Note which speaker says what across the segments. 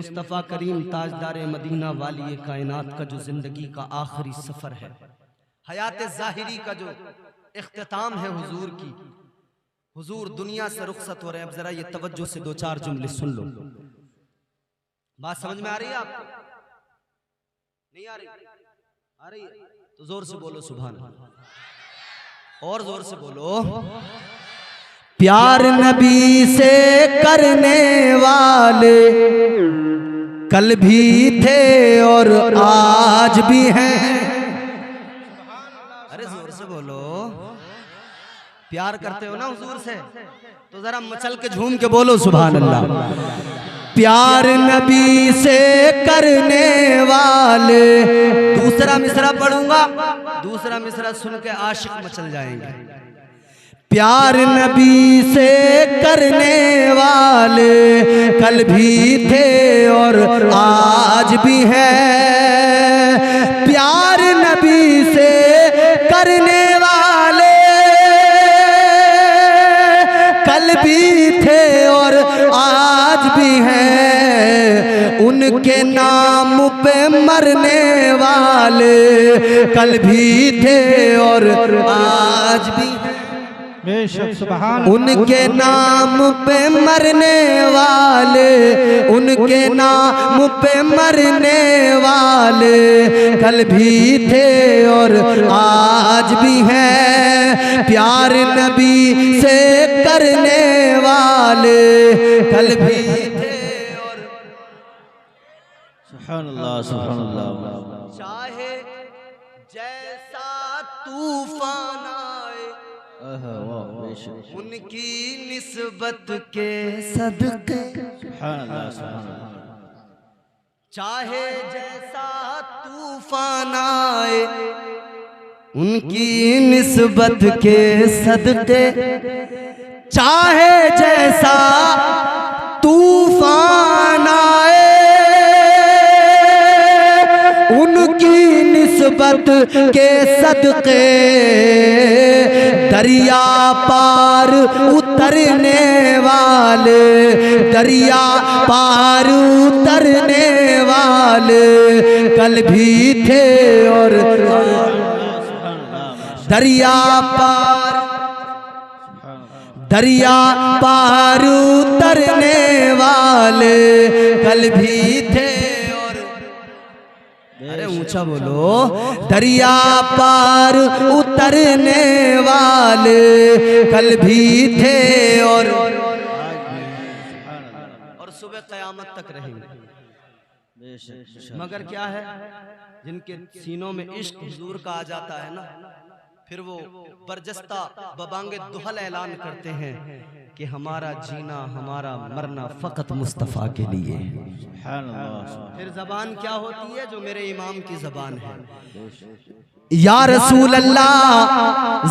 Speaker 1: मुस्तफ़ा करीम ताजदार Medina वाली कायनात का जो जिंदगी का आखिरी सफर है, हयात ज़ाहिरी का जो इख्तिताम है हुजूर की, हुजूर दुनिया से रुखसत हो रहे हैं। अब जरा ये तवज्जो से दो चार जुमले सुन लो। बात समझ में आ रही है आपको? नहीं आ रही? आ रही है तो जोर से बोलो सुभान अल्लाह, और जोर से बोलो। प्यार नबी से करने वाले कल भी थे और आज भी हैं। अरे जोर से बोलो। प्यार करते हो ना हुजूर से, तो जरा मचल के झूम के बोलो सुभान अल्लाह। प्यार नबी से करने वाले, दूसरा मिसरा पढ़ूंगा, दूसरा मिसरा सुन के आशिक मचल जाएंगे। प्यार नबी से करने वाले कल भी थे और आज भी हैं। प्यार नबी से करने वाले कल भी थे और आज भी हैं। उनके नाम पे मरने वाले कल भी थे और आज भी हैं। उनके नाम पे मरने वाले, उनके नाम पे मरने वाले कल भी थे और आज भी हैं। प्यार नबी से करने वाले कल भी थे और सुभान अल्लाह सुभान अल्लाह। चाहे जैसा तूफान आए उनकी निस्बत के सदके, चाहे जैसा तूफान आए उनकी निस्बत के सदके, चाहे जैसा तूफान आए उनकी निस्बत के सदके, दरिया पार उतरने वाले, दरिया पार उतरने वाले कल भी थे और दरिया पार, दरिया पार उतरने वाले कल भी थे और, अरे ऊंचा बोलो, दरिया पार उतरने वाले कल भी थे और सुबह क़यामत तक रहेंगे। मगर क्या है, जिनके सीनों में इश्क हुजूर का आ जाता है ना, फिर वो बरजस्ता बबांगे दुहल ऐलान करते हैं कि हमारा जीना हमारा मरना फकत मुस्तफ़ा के लिए। फिर जबान क्या होती है? जो मेरे इमाम की जबान है, या रसूल अल्लाह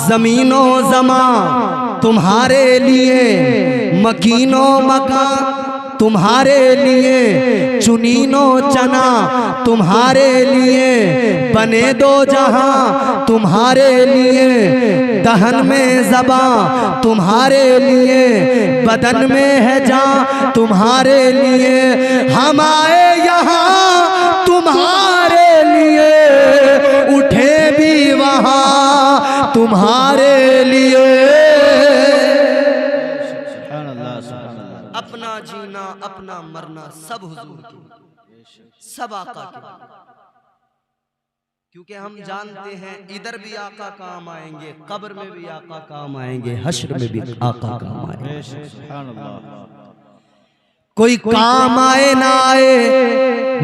Speaker 1: ज़मीनो ज़मा तुम्हारे लिए, मकीनो मकान तुम्हारे लिए, चुनीनो चना तुम्हारे लिए, बने दो जहां तुम्हारे लिए, दहन में ज़बां तुम्हारे लिए, बदन में है जान तुम्हारे लिए, हम आए यहाँ तुम्हारे लिए, उठे भी वहाँ तुम्हारे लिए। अपना जीना अपना मरना सब हुजूर की, सब आका की, क्योंकि हम जानते हैं इधर भी आका काम आएंगे, कब्र में भी आका काम आएंगे, हश्र में भी आका काम आएंगे। कोई काम आए ना आए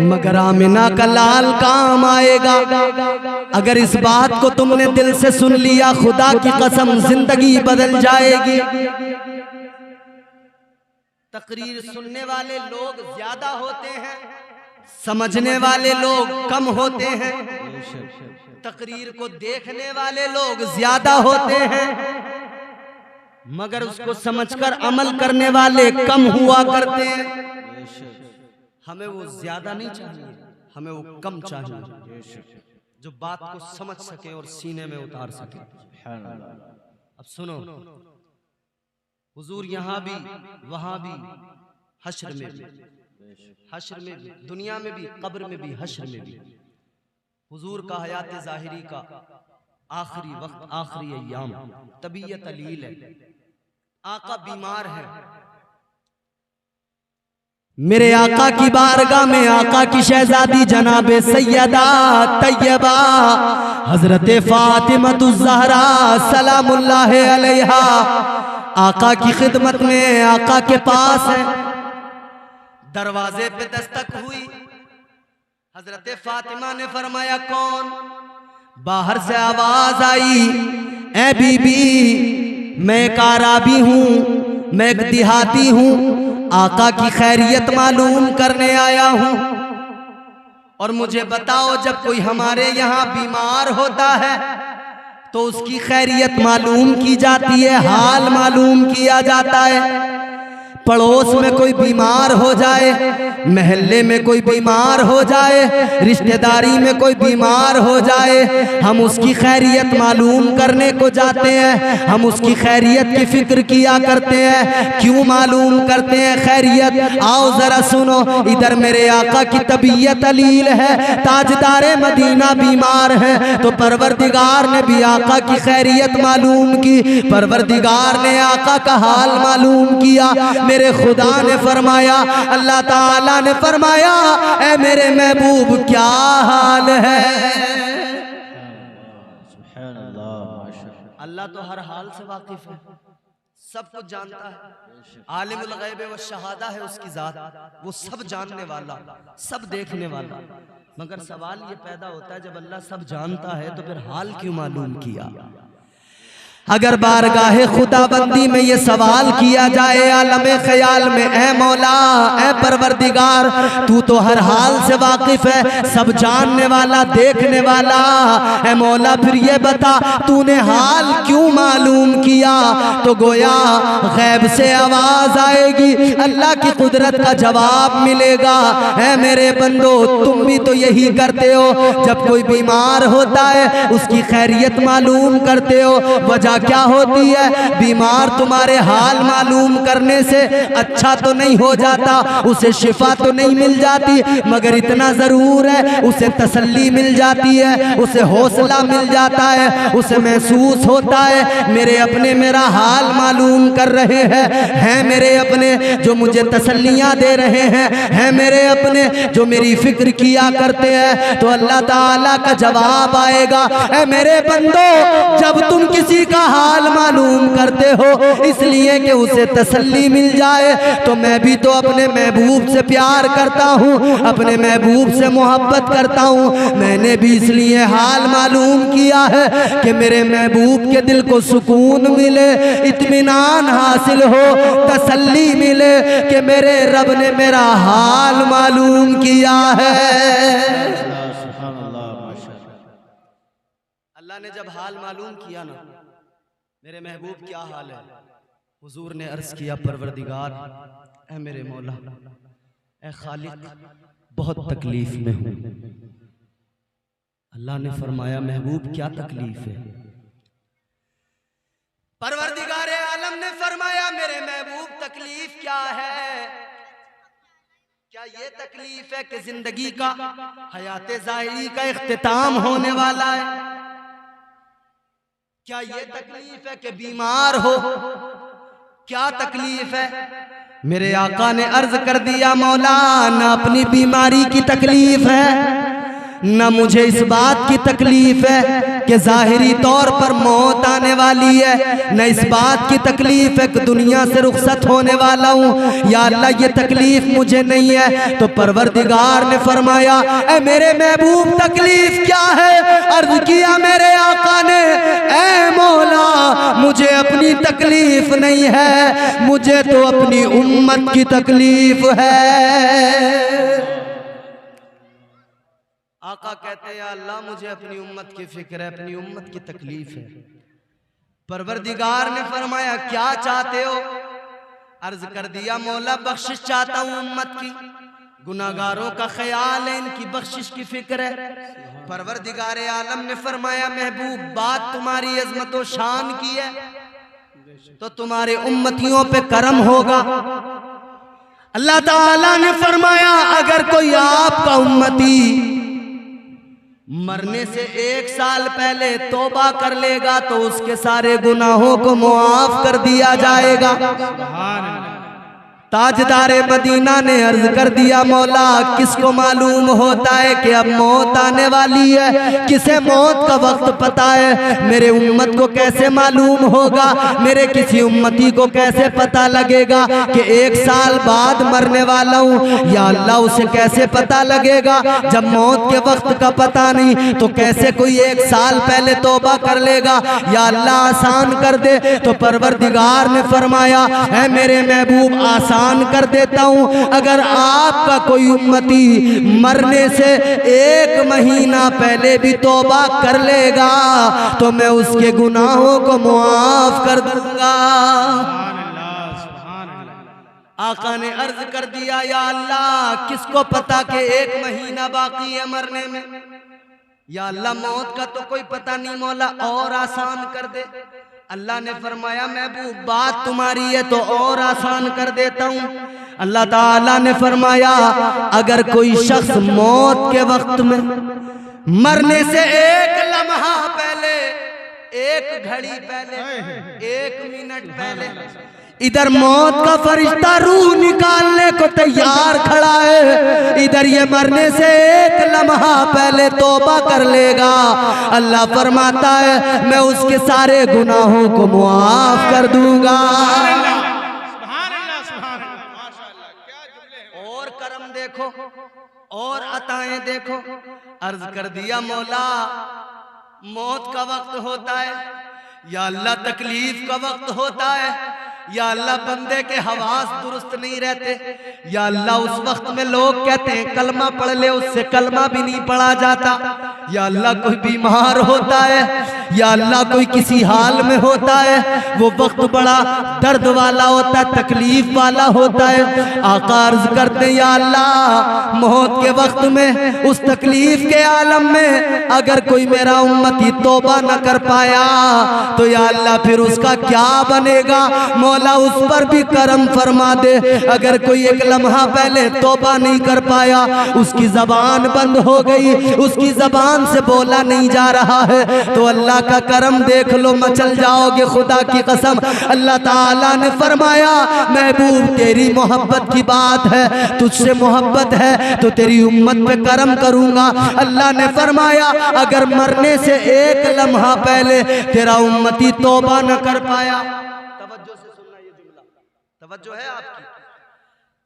Speaker 1: मगर आमिना का लाल काम आएगा। अगर इस बात को तुमने दिल से सुन लिया, खुदा की कसम जिंदगी बदल जाएगी। तकरीर सुनने वाले लोग ज्यादा होते हैं, समझने वाले लोग कम होते हैं। तकरीर को देखने वाले लोग ज्यादा होते हैं, मगर उसको समझकर अमल करने वाले कम हुआ करते हैं। हमें वो ज्यादा नहीं चाहिए, हमें वो कम चाहिए जो बात को समझ सके और सीने में उतार सके। अब सुनो, हुजूर यहाँ भी वहां भी हश्र में भी हश्र में भी, दुनिया में भी, कब्र में भी, हश्र में भी। हुजूर का हयात ज़ाहिरी का आखिरी वक्त, आखिरी अय्याम, तबीयत अलील है, आका बीमार है। मेरे आका की बारगाह में आका की शहजादी जनाबे सैयदा तैयबा हजरत फातिमतुज़ ज़हरा सलामुल्लाह अलैहा आका की खिदमत में, आका के पास है। दरवाजे पे दस्तक हुई, हजरत फातिमा ने फरमाया कौन? बाहर से आवाज आई, ए बीबी मैं एक आराबी हूँ, मैं एक देहाती हूँ, आका की खैरियत मालूम करने आया हूँ। और मुझे बताओ जब कोई हमारे यहाँ बीमार होता है तो उसकी खैरियत मालूम की जाती है, हाल मालूम किया जाता है। पड़ोस में कोई बीमार हो जाए, महल्ले में कोई बीमार हो जाए, रिश्तेदारी में कोई बीमार हो जाए, हम उसकी खैरियत मालूम करने को जाते हैं, हम उसकी खैरियत की फिक्र किया करते हैं। क्यों मालूम करते हैं खैरियत? आओ जरा सुनो, इधर मेरे आका की तबीयत अलील है, ताजदारे मदीना बीमार है, तो परवरदिगार ने भी आका की खैरियत मालूम की, परवरदिगार ने आका का हाल मालूम किया। मेरे खुदा ने फरमाया, अल्लाह ताला ने फरमाया, ऐ मेरे महबूब क्या हाल है। अल्लाह तो हर हाल से वाकिफ है, सब कुछ जानता है, आलिमुल गैब व शहादा है उसकी जात, वो सब जानने वाला, सब देखने वाला। मगर सवाल ये पैदा होता है जब अल्लाह सब जानता है तो फिर हाल क्यों मालूम किया? अगर बारगाहे खुदाबंदी में ये सवाल किया जाए आलमे ख्याल में, ऐ मौला, ऐ परवरदिगार, तू तो हर हाल से वाकिफ है, सब जानने वाला, देखने वाला, ऐ मौला फिर ये बता तूने हाल क्यों मालूम किया? तो गोया गैब से आवाज आएगी, अल्लाह की कुदरत का जवाब मिलेगा। ऐ मेरे बंदो तुम भी तो यही करते हो, जब कोई बीमार होता है उसकी खैरियत मालूम करते हो। वजह क्या होती है? बीमार तुम्हारे हाल मालूम करने से अच्छा तो नहीं हो जाता, उसे शिफा तो नहीं मिल जाती, मगर इतना जरूर है उसे तसल्ली मिल जाती है, उसे हौसला मिल जाता है, उसे महसूस होता है मेरे अपने मेरा हाल मालूम कर रहे हैं मेरे अपने जो मुझे तसल्लियां दे रहे हैं मेरे अपने जो मेरी फिक्र किया करते हैं। तो अल्लाह ताला का जवाब आएगा, ऐ मेरे बंदो जब तुम किसी का हाल मालूम करते हो इसलिए कि उसे तसल्ली मिल जाए, तो मैं भी तो अपने महबूब से प्यार करता हूँ, अपने महबूब से मोहब्बत करता हूँ। मैंने भी इसलिए हाल मालूम किया है कि मेरे महबूब के दिल को सुकून मिले, इत्मीनान हासिल हो, तसल्ली मिले कि मेरे रब ने मेरा हाल मालूम किया है। अल्लाह ने जब हाल मालूम किया ना मेरे महबूब क्या हाल है, हुजूर ने अर्ज किया, परवरदिगार, ऐ मेरे मौला, ऐ खालिक, बहुत तकलीफ में हूं। अल्लाह ने फरमाया, महबूब क्या तकलीफ है? परवरदिगार आलम ने फरमाया, मेरे महबूब तकलीफ क्या है? क्या ये तकलीफ है कि जिंदगी का हयात ज़ाहिरी का इख्तिताम होने वाला है? क्या ये तकलीफ है कि बीमार हो? क्या तकलीफ है? मेरे आका ने अर्ज कर दिया, मौला ना अपनी बीमारी की तकलीफ है, न मुझे इस बात की तकलीफ है कि जाहिरी तौर पर मौत आने वाली है, न इस बात की तकलीफ है कि दुनिया से रुखसत होने वाला हूँ। या अल्लाह ये तकलीफ मुझे नहीं है। तो परवरदिगार ने फरमाया, ऐ मेरे महबूब तकलीफ क्या है? अर्ज किया मेरे आका ने, ऐ मौला मुझे अपनी तकलीफ नहीं है, मुझे तो अपनी उम्मत की तकलीफ है। आका कहते हैं, अल्लाह मुझे अपनी उम्मत की फिक्र है, अपनी उम्मत की तकलीफ है। परवरदिगार ने फरमाया, क्या चाहते हो? अर्ज कर दिया, मौला बख्शिश चाहता हूँ उम्मत की, गुनाहगारों का ख्याल है, इनकी बख्शिश की फिक्र है। परवरदिगार आलम ने फरमाया, महबूब बात तुम्हारी अजमत व शान की है तो तुम्हारे उम्मतियों पे करम होगा। अल्लाह ताला ने फरमाया अगर कोई आपका उम्मती मरने से 1 साल पहले तौबा कर लेगा तो उसके सारे गुनाहों को मुआफ कर दिया जाएगा। ताजदारे मदीना ने अर्ज कर दिया मौला किसको मालूम होता है कि अब मौत आने वाली है, किसे मौत का वक्त पता है, मेरे उम्मत को कैसे मालूम होगा, मेरे किसी उम्मती को कैसे पता लगेगा कि 1 साल बाद मरने वाला हूँ। या अल्लाह उसे कैसे पता लगेगा जब मौत के वक्त का पता नहीं, तो कैसे कोई 1 साल पहले तौबा कर लेगा। या अल्लाह आसान कर दे। तो परवरदिगार ने फरमाया है मेरे महबूब आसान कर देता हूं, अगर आपका कोई उम्मती मरने से 1 महीना पहले भी तौबा कर लेगा तो मैं उसके गुनाहों को मुआफ कर दूंगा। आका ने अर्ज कर दिया या अल्लाह किसको पता कि 1 महीना बाकी है मरने में। या अल्लाह मौत का तो कोई पता नहीं मौला और आसान कर दे। अल्लाह ने फरमाया महबूब बात तुम्हारी है तो और आसान कर देता हूँ। अल्लाह ताला ने फरमाया अगर कोई शख्स मौत के वक्त में मरने से 1 लम्हा पहले, 1 घड़ी पहले, 1 मिनट पहले इधर मौत का फरिश्ता रूह निकालने को तैयार खड़ा है, इधर ये मरने से 1 लम्हा पहले तौबा कर लेगा, अल्लाह फरमाता है मैं उसके सारे गुनाहों को मुआफ कर दूंगा। और करम देखो और अताएं देखो। अर्ज कर दिया मौला मौत का वक्त होता है, या अल्लाह तकलीफ का वक्त होता है, या अल्लाह बंदे के हवास दुरुस्त नहीं रहते, या अल्लाह उस वक्त में लोग कहते हैं कलमा पढ़ ले, उससे कलमा भी नहीं पढ़ा जाता। या अल्लाह कोई बीमार होता है, या अल्लाह कोई किसी हाल में होता है, वो वक्त बड़ा दर्द वाला होता है, तकलीफ वाला होता है। आका अर्ज करते या अल्लाह मौत के वक्त में उस तकलीफ के आलम में अगर कोई मेरा उम्मती तौबा न कर पाया तो या अल्लाह फिर उसका क्या बनेगा। मौला उस पर भी करम फरमा दे। अगर कोई 1 लम्हा पहले तौबा नहीं कर पाया, उसकी जबान बंद हो गई, उसकी जबान से बोला नहीं जा रहा है, तो अल्लाह का करम देख लो मचल जाओगे खुदा की कसम। अल्लाह ताला ने फरमाया महबूब तेरी मोहब्बत की बात है, तुझसे मोहब्बत है तो तेरी उम्मत पे करम करूंगा। अल्लाह ने फरमाया अगर मरने से 1 लम्हा पहले तेरा उम्मती तौबा न कर पाया, तवज्जो से सुनना ये जुमला, तवज्जो है आपकी,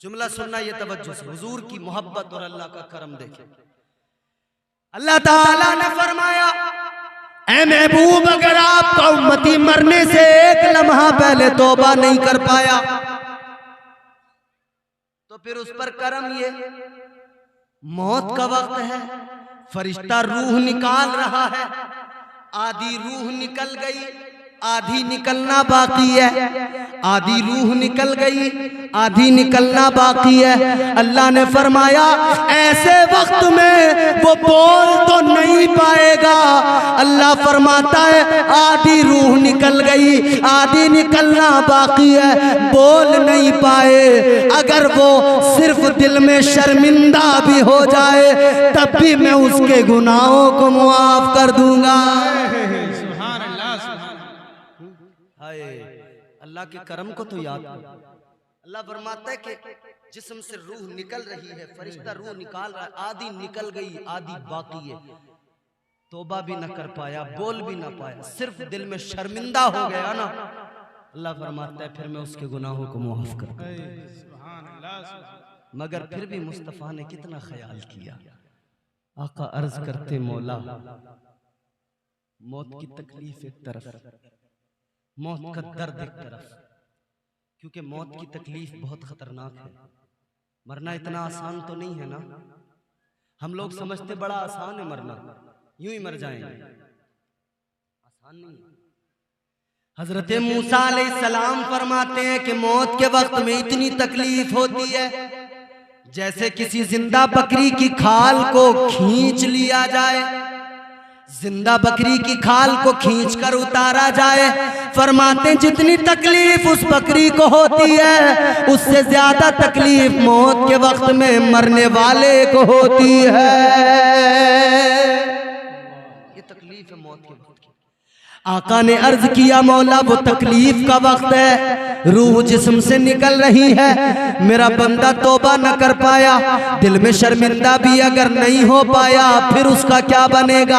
Speaker 1: जुमला सुनना ये तवज्जो से, हुजूर की मोहब्बत और अल्लाह का करम देखें। अल्लाह ताला ने फरमाया ऐ महबूब अगर आपका उम्मती मरने से 1 लम्हा पहले तौबा नहीं कर पाया तो फिर उस पर करम ये मौत का वक्त है, फरिश्ता रूह निकाल रहा है, आधी रूह निकल गई, आधी निकलना बाकी है, आधी रूह निकल गई, आधी निकलना बाकी है। अल्लाह ने फरमाया ऐसे वक्त में वो बोल तो नहीं पाएगा। अल्लाह फरमाता है आधी रूह निकल गई, आधी निकलना बाकी है, बोल नहीं पाए। अगर वो सिर्फ दिल में शर्मिंदा भी हो जाए तब भी मैं उसके गुनाहों को मुआफ कर दूंगा। अल्लाह के करम को तो याद करो। अल्लाह फरमाता है कि जिस्म से रूह निकल रही है, फरिश्ता रूह निकाल रहा है, आधी निकल गई आधी बाकी है, तौबा भी न कर पाया, बोल भी न पाया, सिर्फ दिल में शर्मिंदा हो गया ना, अल्लाह फरमाता है फिर मैं उसके गुनाहों को मुआफ कर दूंगा। मगर फिर भी मुस्तफ़ा ने कितना ख्याल किया। आका अर्ज करते मौला मौत की तकलीफ एक तरफ, मौत का दर्द एक तरफ, क्योंकि मौत की तकलीफ बहुत खतरनाक है। मरना इतना आसान तो नहीं है ना, हम लोग समझते बड़ा आसान है मरना, यूं ही मर जाएंगे, आसान नहीं है। हजरत मूसा अलैहिस्सलाम फरमाते हैं कि मौत के वक्त में इतनी तकलीफ होती है जैसे किसी जिंदा बकरी की खाल को खींच लिया जाए, जिंदा बकरी की खाल को खींचकर उतारा जाए, फरमाते जितनी तकलीफ उस बकरी को होती है उससे ज्यादा तकलीफ मौत के वक्त में मरने वाले को होती है। ये तकलीफ है मौत के वक्त की। आका ने अर्ज किया मौला वो तकलीफ का वक्त है, रूह जिस्म से निकल रही है, मेरा बंदा तौबा न कर पाया, दिल में शर्मिंदा भी अगर नहीं हो पाया फिर उसका क्या बनेगा।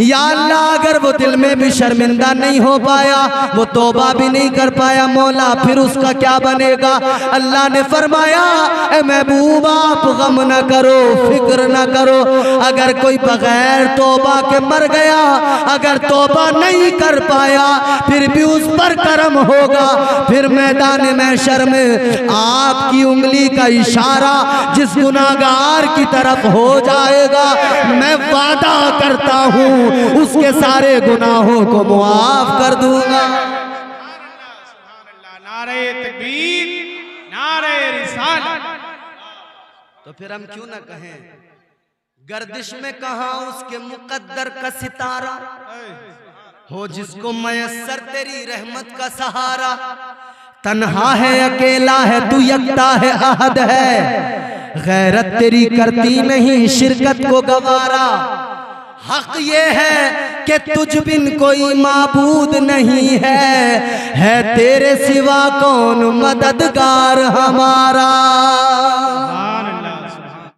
Speaker 1: या अल्लाह अगर वो दिल में भी शर्मिंदा नहीं हो पाया, वो तौबा भी नहीं कर पाया मौला, फिर उसका क्या बनेगा। अल्लाह ने फरमाया ए महबूब आप गम न करो, फिक्र न करो, अगर कोई बगैर तौबा के मर गया, अगर तौबा नहीं कर पाया फिर भी उस पर करम होगा, फिर मैदान महशर में आपकी उंगली का इशारा जिस गुनाहगार की तरफ हो जाएगा, मैं वादा करता हूं उसके सारे गुनाहों को मुआफ कर दूंगा।
Speaker 2: नारे तकबीर, नारे रिसालत।
Speaker 1: तो फिर हम क्यों ना कहें गर्दिश में कहां उसके मुकद्दर का सितारा, हो जिसको मयस्सर तेरी रहमत का सहारा। तन्हा है अकेला है तू यकता है अहद है, गैरत तेरी करती नहीं शिरकत को गवारा। हक ये है कि तुझ बिन कोई माबूद नहीं है तेरे सिवा कौन मददगार हमारा।